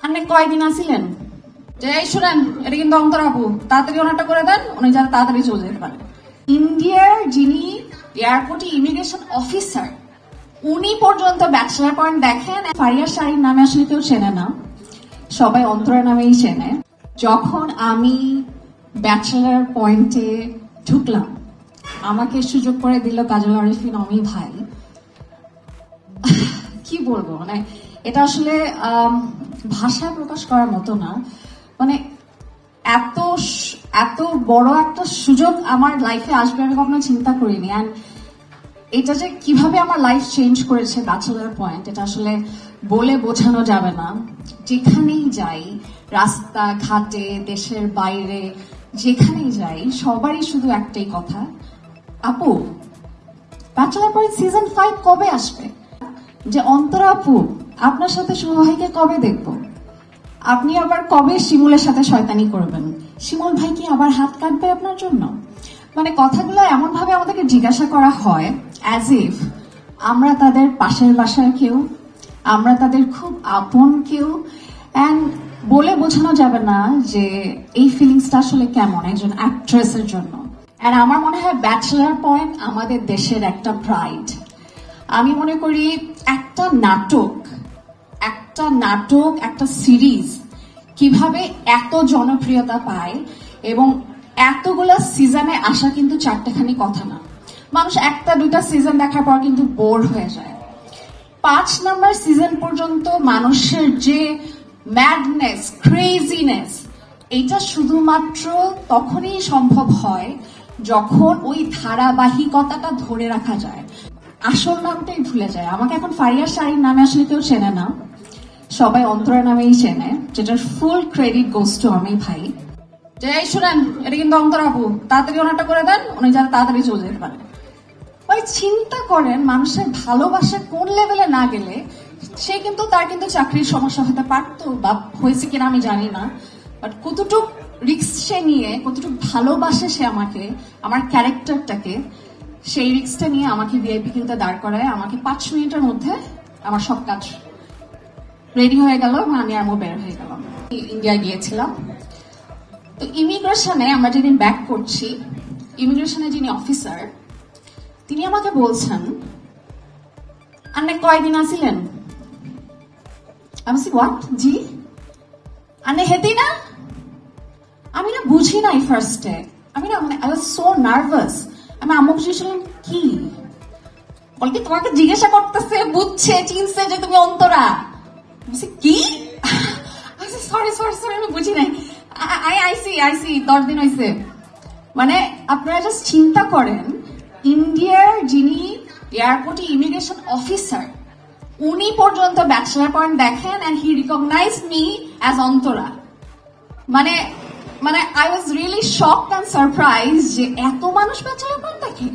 আপনি কয়দিন আসিলেন যে এই শুনেন এটা কিন্তু অন্তর আপু তাড়াতাড়ি ওনারটা করে দেন, উনি যারা তাড়াতাড়ি চলে যেতে পারেন। ইন্ডিয়ার যিনি এয়ারপোর্টে ইমিগ্রেশন অফিসার উনি পর্যন্ত ব্যাচেলার পয়েন্ট দেখেন। ফারিয়া শাড়ির নামে আসলে কেউ চেনে না, সবাই অন্তরা নামেই চেনে। যখন আমি ব্যাচেলার পয়েন্টে ঢুকলাম, আমাকে সুযোগ করে দিল কাজল আরিফিন অমি ভাই। কি বলবো, মানে এটা আসলে ভাষায় প্রকাশ করার মতো না। মানে এত এত বড় একটা সুযোগ আমার লাইফে আসবে আমি কখনো চিন্তা করিনি। অ্যান্ড এটা যে কিভাবে আমার লাইফ চেঞ্জ করেছে ব্যাচেলার পয়েন্ট, এটা আসলে বলে বোঝানো যাবে না। যেখানেই যাই, রাস্তা ঘাটে, দেশের বাইরে, যেখানেই যাই, সবারই শুধু একটাই কথা, আপু ব্যাচেলার পয়েন্ট সিজন 5 কবে আসবে? যে অন্তরা আপু আপনার সাথে শুভ ভাইকে কবে দেখবো? আপনি আবার কবে শিমুলের সাথে শয়তানি করবেন? শিমুল ভাই কি আবার হাত কাটবে আপনার জন্য? মানে কথাগুলো এমন ভাবে আমাদেরকে জিজ্ঞাসা করা হয় অ্যাজ ইফ আমরা তাদের পাশের বাসার কেউ, আমরা তাদের খুব আপন কেউ। অ্যান্ড বলে বোঝানো যাবে না যে এই ফিলিংসটা আসলে কেমন একজন অ্যাক্ট্রেসের জন্য। অ্যান্ড আমার মনে হয় ব্যাচেলার পয়েন্ট আমাদের দেশের একটা প্রাইড। আমি মনে করি একটা নাটক, একটা সিরিজ কিভাবে এত জনপ্রিয়তা পায় এবং এতগুলা সিজনে আসা কিন্তু চারটেখানি কথা না। মানুষ একটা দুইটা সিজন দেখার পর কিন্তু বোর হয়ে যায়। 5 নাম্বার সিজন পর্যন্ত মানুষের যে ম্যাডনেস, ক্রেজিনেস, এটা শুধুমাত্র তখনই সম্ভব হয় যখন ওই ধারাবাহিকতাটা ধরে রাখা যায়। আসল নামটাই ভুলে যায়। আমাকে এখন ফারিয়া শাড়ির নামে আসলে কেউ চেনে না, সবাই অন্তরা নামেই চেনে, যেটার ফুল ক্রেডিট গোস টু আমি ভাই। যে এই শুনেন এটা কিন্তু অন্তরা আপু তাড়াতাড়ি ওনারটা করে দেন, উনি যারা তাড়াতাড়ি চলে যেতে পারেন। ওই চিন্তা করেন মানুষের ভালোবাসা কোন লেভেলে না গেলে সে কিন্তু তার কিন্তু চাকরির সমস্যা হতে পারতো, বা হয়েছে কিনা আমি জানি না, বাট কতটুক রিস্ক সে নিয়ে, কতটুকু ভালোবাসে সে আমাকে, আমার ক্যারেক্টারটাকে, সেই রিস্কটা নিয়ে আমাকে ভিআইপি কিনতে দাঁড় করায়। আমাকে 5 মিনিটের মধ্যে আমার সব কাজ রেডি হয়ে গেল এবং আমি আর বের হয়ে গেলাম। ইন্ডিয়া গিয়েছিলাম, তো ইমিগ্রেশনে আমরা যেদিন ব্যাক করছি, ইমিগ্রেশনে যিনি অফিসার তিনি আমাকে বলছেন আপনি কয়দিন আসিলেন? আমি বলছি হোয়াট জি, আপনি হেতি না? আমি না বুঝি নাই ফার্স্টে, আমি না আই ওয়াজ সো নার্ভাস। আমি আম্মুকে জিজ্ঞেসলাম কি বলকি, তোমাকে জিজ্ঞাসা করতেছে, বুঝছে, চিনছে যে তুমি অন্তরা। কি? সরি সরি সরি আমি বুঝি নাই। আইসি 10 দিন হয়েছে। মানে আপনারা জাস্ট চিন্তা করেন, ইন্ডিয়ার যিনি এয়ারপোর্টে ইমিগ্রেশন অফিসার উনি পর্যন্ত ব্যাচেলার পয়েন্ট দেখেন and he recognise me as Antara. মানে I was really shocked and surprise যে এত মানুষ ব্যাচেলার পয়েন্ট দেখে।